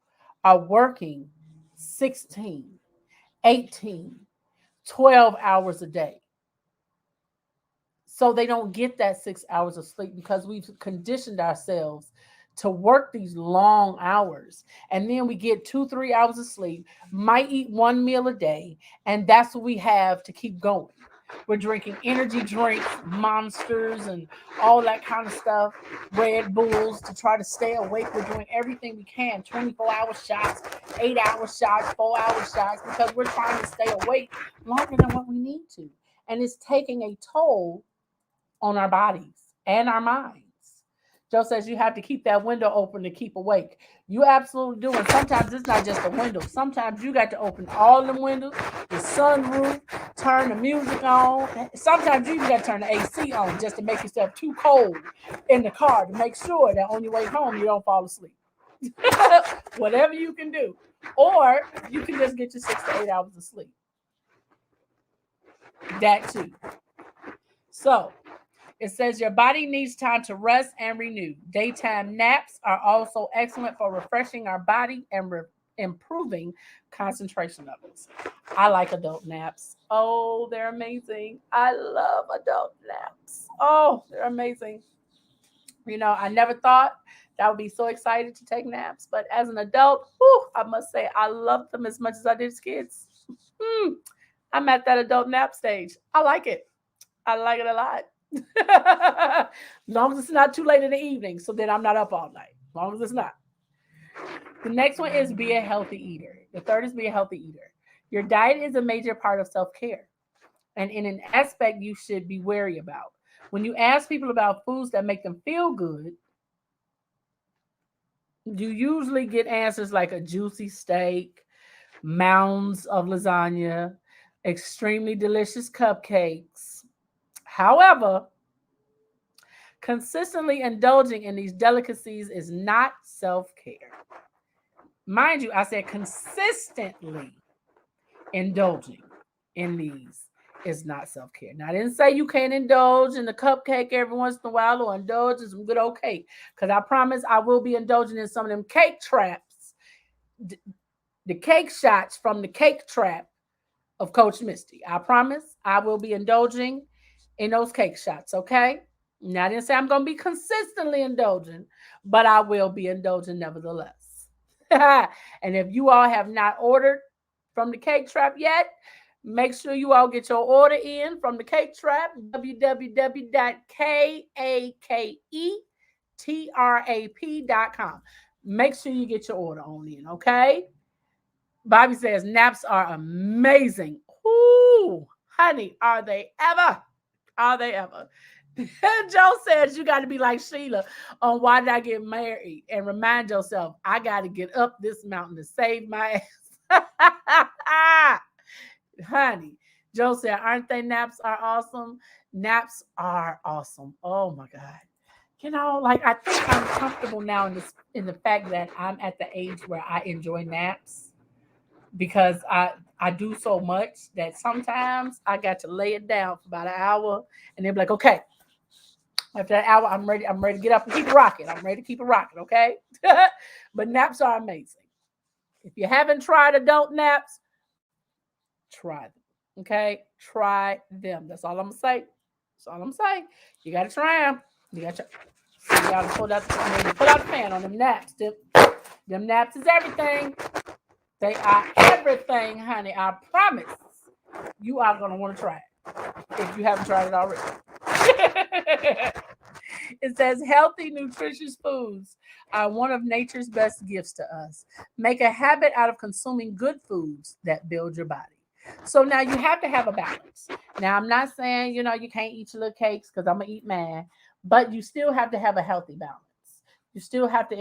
are working 16, 18, 12 hours a day. So they don't get that 6 hours of sleep because we've conditioned ourselves to work these long hours. And then we get 2, 3 hours of sleep, might eat one meal a day, and that's what we have to keep going. We're drinking energy drinks, monsters, and all that kind of stuff, Red Bulls to try to stay awake. We're doing everything we can 24-hour shots, 8-hour shots, 4-hour shots because we're trying to stay awake longer than what we need to. And it's taking a toll on our bodies and our minds. Joe says you have to keep that window open to keep awake. You absolutely do. And sometimes it's not just the window. Sometimes you got to open all the windows, the sunroof, turn the music on. Sometimes you even got to turn the AC on just to make yourself too cold in the car to make sure that on your way home you don't fall asleep. Whatever you can do. Or you can just get your 6 to 8 hours of sleep. That too. So it says your body needs time to rest and renew. Daytime naps are also excellent for refreshing our body and improving concentration levels. I like adult naps. Oh, they're amazing. I love adult naps. Oh, they're amazing. I never thought that I would be so excited to take naps, but as an adult, whew, I must say I love them as much as I did as kids. Hmm, I'm at that adult nap stage. I like it. I like it a lot. As long as it's not too late in the evening, so then I'm not up all night. As long as it's not. The next one is be a healthy eater. The third is be a healthy eater. Your diet is a major part of self care and in an aspect you should be wary about. When you ask people about foods that make them feel good, you usually get answers like a juicy steak, mounds of lasagna, extremely delicious cupcakes. However, consistently indulging in these delicacies is not self care. Mind you, I said consistently indulging in these is not self care. Now, I didn't say you can't indulge in the cupcake every once in a while or indulge in some good old cake, because I promise I will be indulging in some of them cake traps, the cake shots from the cake trap of Coach Misty. I promise I will be indulging in those cake shots, okay? Now, I didn't say I'm going to be consistently indulging, but I will be indulging nevertheless. And if you all have not ordered from the cake trap yet, make sure you all get your order in from the cake trap, www.kaketrap.com. Make sure you get your order on in, okay? Bobby says naps are amazing. Ooh, honey, are they ever? Are they ever? Joe says you got to be like Sheila on Why Did I Get Married and remind yourself, I got to get up this mountain to save my ass. Honey, Joe said, aren't they naps are awesome? Naps are awesome. Oh my God. Like I think I'm comfortable now in the fact that I'm at the age where I enjoy naps because I do so much that sometimes I got to lay it down for about an hour and they're like, okay, after that hour, I'm ready. I'm ready to get up and keep it rocking. I'm ready to keep it rocking, okay? But naps are amazing. If you haven't tried adult naps, try them. Okay? Try them. That's all I'm gonna say. That's all I'm saying. You gotta try them. You gotta pull out the fan on them naps. Them naps is everything. They are everything, honey. I promise you are gonna want to try it if you haven't tried it already. It says healthy, nutritious foods are one of nature's best gifts to us. Make a habit out of consuming good foods that build your body. So now you have to have a balance. Now I'm not saying, you can't eat your little cakes because I'm gonna eat mine, but you still have to have a healthy balance. You still have to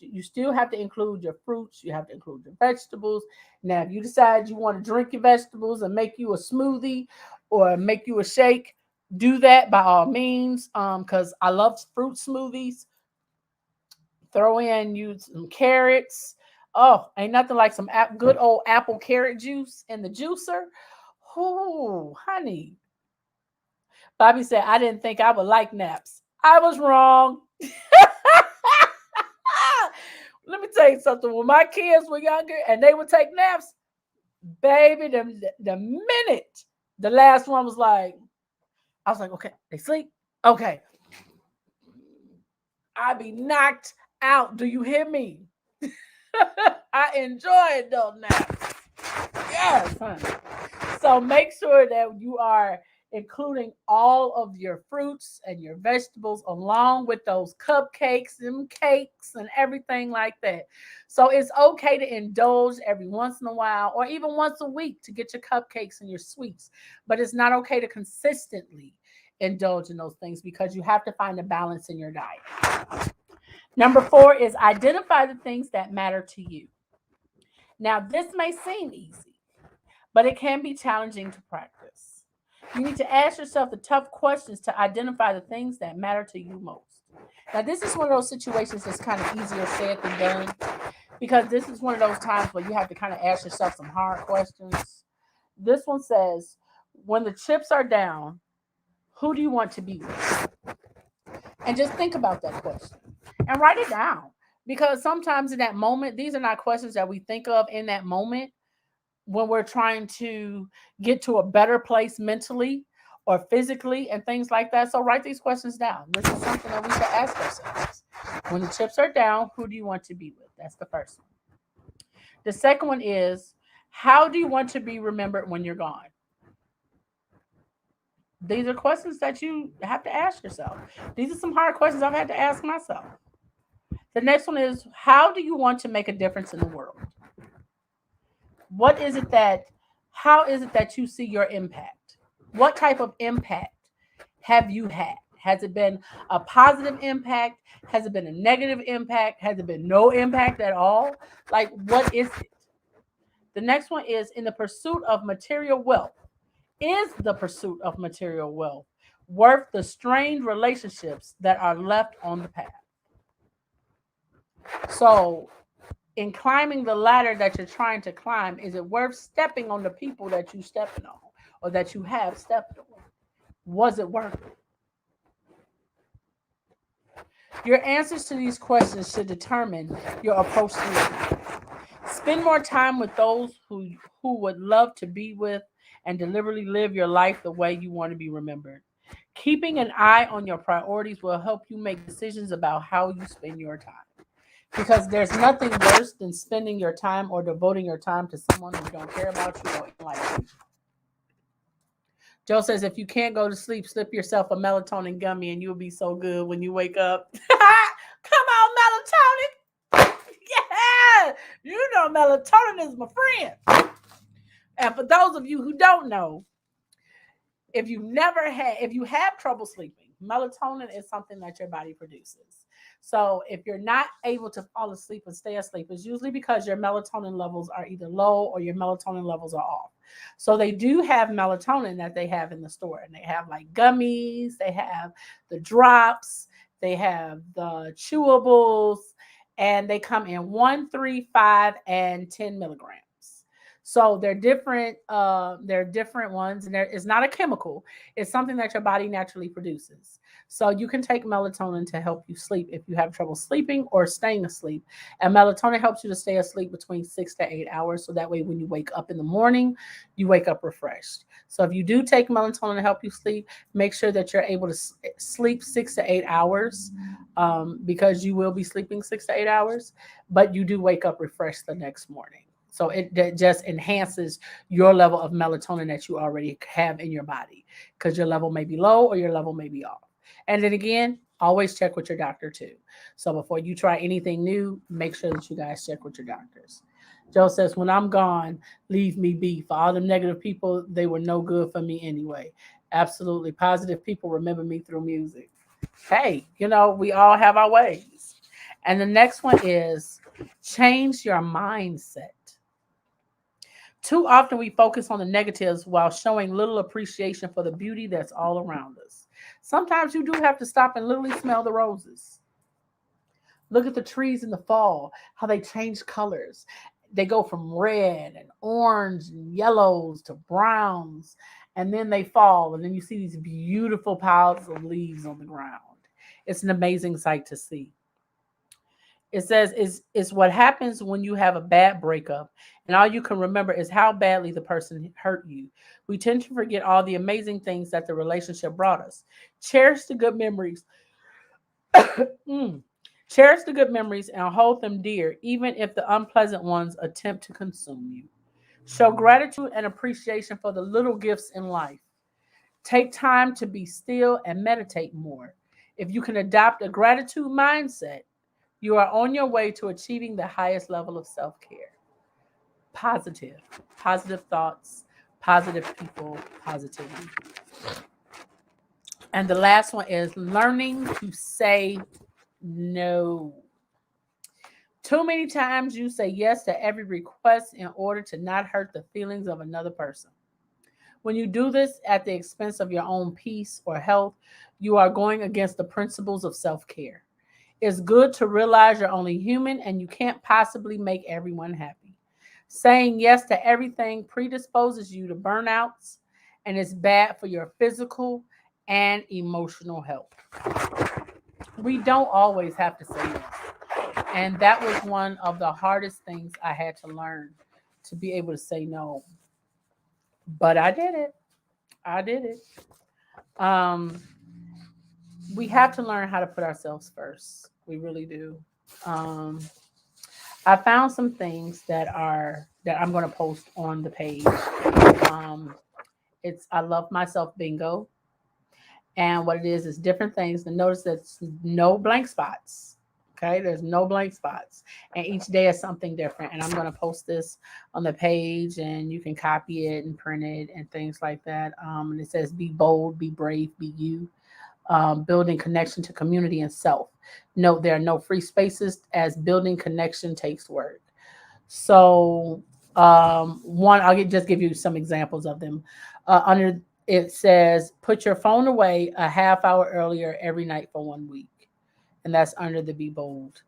you still have to include your fruits, you have to include your vegetables. Now, if you decide you want to drink your vegetables and make you a smoothie or make you a shake, do that by all means. Because I love fruit smoothies. Throw in you some carrots. Oh, ain't nothing like some good old apple carrot juice in the juicer. Oh, honey. Bobby said, I didn't think I would like naps. I was wrong. Let me tell you something. When my kids were younger and they would take naps, baby, the minute the last one was like, I was like, okay, they sleep. Okay. I be knocked out. Do you hear me? I enjoy adult naps. Yes, honey. So make sure that you are including all of your fruits and your vegetables along with those cupcakes and cakes and everything like that. So it's okay to indulge every once in a while or even once a week to get your cupcakes and your sweets, but it's not okay to consistently indulge in those things because you have to find a balance in your diet. Number 4 is identify the things that matter to you. Now, this may seem easy, but it can be challenging to practice. You need to ask yourself the tough questions to identify the things that matter to you most. Now, this is one of those situations that's kind of easier said than done because this is one of those times where you have to kind of ask yourself some hard questions. This one says, when the chips are down, who do you want to be with? And just think about that question and write it down. Because sometimes in that moment, these are not questions that we think of in that moment when we're trying to get to a better place mentally or physically and things like that. So write these questions down. This is something that we should ask ourselves. When the chips are down, who do you want to be with? That's the first one. The second one is, how do you want to be remembered when you're gone? These are questions that you have to ask yourself. These are some hard questions I've had to ask myself. The next one is, how do you want to make a difference in the world? What is it that, how is it that you see your impact? What type of impact have you had? Has it been a positive impact? Has it been a negative impact? Has it been no impact at all? Like, what is it? The next one is, in the pursuit of material wealth. Is the pursuit of material wealth worth the strained relationships that are left on the path? So, in climbing the ladder that you're trying to climb, is it worth stepping on the people that you stepping on or that you have stepped on? Was it worth it? Your answers to these questions should determine your approach to life. Spend more time with those who would love to be with and deliberately live your life the way you want to be remembered. Keeping an eye on your priorities will help you make decisions about how you spend your time. Because there's nothing worse than spending your time or devoting your time to someone who don't care about you or like you. Joe says, if you can't go to sleep, slip yourself a melatonin gummy and you'll be so good when you wake up. Come on, melatonin. Yeah. You know melatonin is my friend. And for those of you who don't know, if you have trouble sleeping, melatonin is something that your body produces. So if you're not able to fall asleep and stay asleep, it's usually because your melatonin levels are either low or your melatonin levels are off. So they do have melatonin that they have in the store, and they have like gummies, they have the drops, they have the chewables, and they come in 1, 3, 5, and 10 milligrams. So they're different ones, and it's not a chemical. It's something that your body naturally produces. So you can take melatonin to help you sleep if you have trouble sleeping or staying asleep. And melatonin helps you to stay asleep between 6 to 8 hours. So that way, when you wake up in the morning, you wake up refreshed. So if you do take melatonin to help you sleep, make sure that you're able to sleep 6 to 8 hours, because you will be sleeping 6 to 8 hours, but you do wake up refreshed the next morning. So it just enhances your level of melatonin that you already have in your body, because your level may be low or your level may be off. And then again, always check with your doctor too. So before you try anything new, make sure that you guys check with your doctors. Joe says, when I'm gone, leave me be. For all them negative people, they were no good for me anyway. Absolutely. Positive people remember me through music. Hey, we all have our ways. And the next one is, change your mindset. Too often we focus on the negatives while showing little appreciation for the beauty that's all around us. Sometimes you do have to stop and literally smell the roses. Look at the trees in the fall, how they change colors. They go from red and orange and yellows to browns, and then they fall, and then you see these beautiful piles of leaves on the ground. It's an amazing sight to see. It says it's what happens when you have a bad breakup and all you can remember is how badly the person hurt you. We tend to forget all the amazing things that the relationship brought us. Cherish the good memories. Mm. Cherish the good memories and hold them dear, even if the unpleasant ones attempt to consume you. Show gratitude and appreciation for the little gifts in life. Take time to be still and meditate more. If you can adopt a gratitude mindset, you are on your way to achieving the highest level of self care. Positive, positive thoughts, positive people, positivity. And the last one is learning to say no. Too many times you say yes to every request in order to not hurt the feelings of another person. When you do this at the expense of your own peace or health, you are going against the principles of self care. It's good to realize you're only human and you can't possibly make everyone happy. Saying yes to everything predisposes you to burnouts, and it's bad for your physical and emotional health. We don't always have to say yes. And that was one of the hardest things I had to learn, to be able to say no. But I did it. I did it. Um, we have to learn how to put ourselves first. We really do. Um, I found some things that I'm going to post on the page. Um, it's I love myself bingo, and what it is different things. And notice that's no blank spots. Okay, there's no blank spots, and each day is something different. And I'm going to post this on the page, and you can copy it and print it and things like that. And it says, "Be bold, be brave, be you." Building connection to community and self. Note there are no free spaces, as building connection takes work. So, one, just give you some examples of them. Under it says, put your phone away a half hour earlier every night for 1 week, and that's under the Be Bold.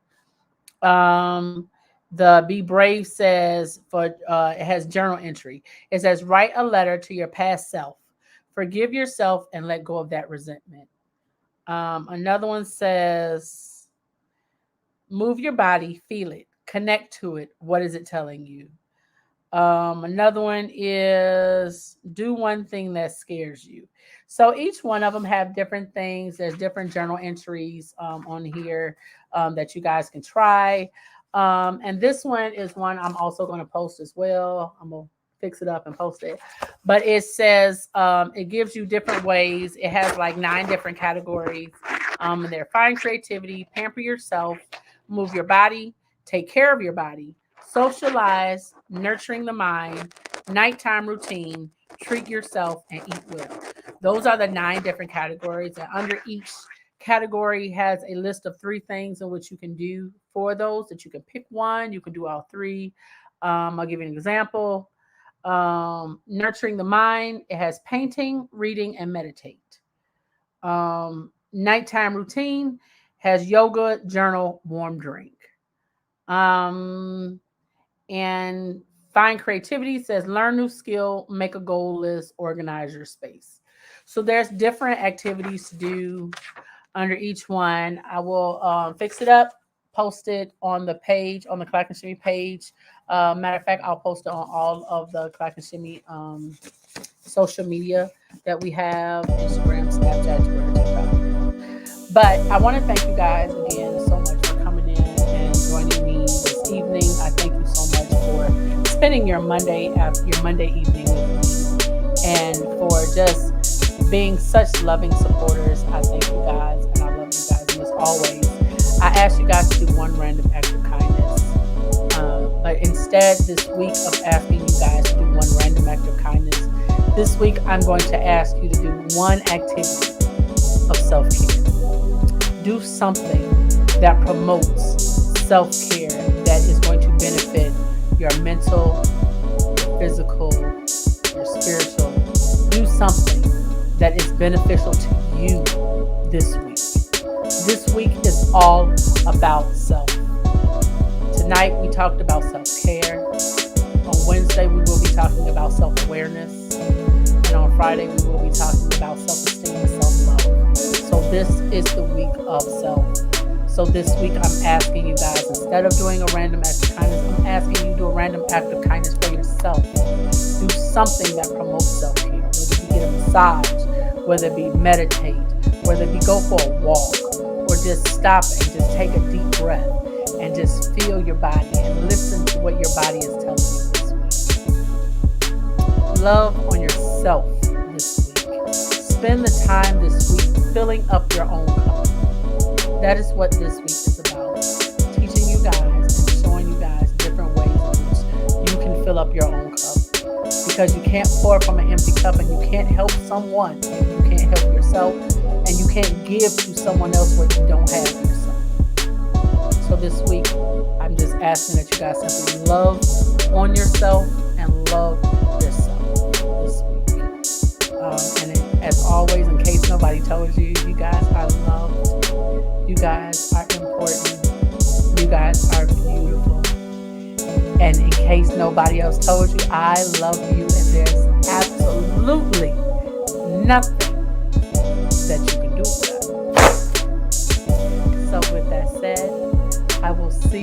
Um, the Be Brave says for it has journal entry. It says, write a letter to your past self, forgive yourself, and let go of that resentment. Another one says, move your body, feel it, connect to it. What is it telling you? Another one is, do one thing that scares you. So each one of them have different things. There's different journal entries on here that you guys can try. And this one is one I'm also going to post as well. I'm going to fix it up and post it. But it says, it gives you different ways. It has like 9 different categories. And they're: find creativity, pamper yourself, move your body, take care of your body, socialize, nurturing the mind, nighttime routine, treat yourself, and eat well. Those are the 9 different categories. And under each category has a list of 3 things in which you can do for those, that you can pick one, you can do all 3. I'll give you an example. Nurturing the mind, it has painting, reading, and meditate. Nighttime routine has yoga, journal, warm drink. Um, and find creativity says learn new skill, make a goal list, organize your space. So there's different activities to do under each one. I will fix it up, post it on the page, on the Clack and Shimmy page. Matter of fact, I'll post it on all of the Clack and Shimmy social media that we have: Instagram, Snapchat, Twitter, TikTok. But I want to thank you guys again so much for coming in and joining me this evening. I thank you so much for spending your Monday evening with me, and for just being such loving supporters. I thank you guys, and I love you guys. And as always, I ask you guys to do one random act of kindness. But instead, this week of asking you guys to do one random act of kindness, this week I'm going to ask you to do one activity of self-care. Do something that promotes self-care, that is going to benefit your mental, your physical, your spiritual. Do something that is beneficial to you this week. This week is all about self. Tonight we talked about self-care. On Wednesday we will be talking about self-awareness. And on Friday we will be talking about self-esteem and self-love. So this is the week of self. So this week I'm asking you guys, instead of doing a random act of kindness, I'm asking you to do a random act of kindness for yourself. Do something that promotes self-care. Whether it be get a massage, whether it be meditate, whether it be go for a walk, or just stop and just take a deep breath and just feel your body and listen to what your body is telling you this week. Love on yourself this week. Spend the time this week filling up your own cup. That is what this week is about. Teaching you guys and showing you guys different ways in which you can fill up your own cup. Because you can't pour from an empty cup, and you can't help someone if you can't help yourself, and you can't give to someone else what you don't have yourself. So this week, I'm just asking that you guys simply love on yourself and love yourself this week. As always, in case nobody told you, you guys are loved. You guys are important. You guys are beautiful. And in case nobody else told you, I love you, and there's absolutely nothing that you can do about it. So with that said, I will see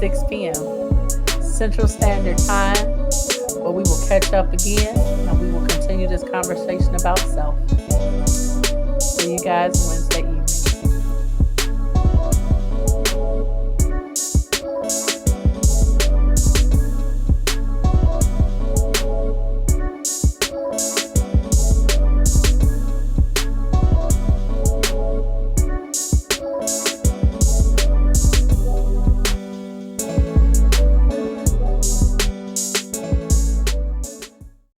6 p.m. Central Standard Time, where we will catch up again and we will continue this conversation about self. See you guys Wednesday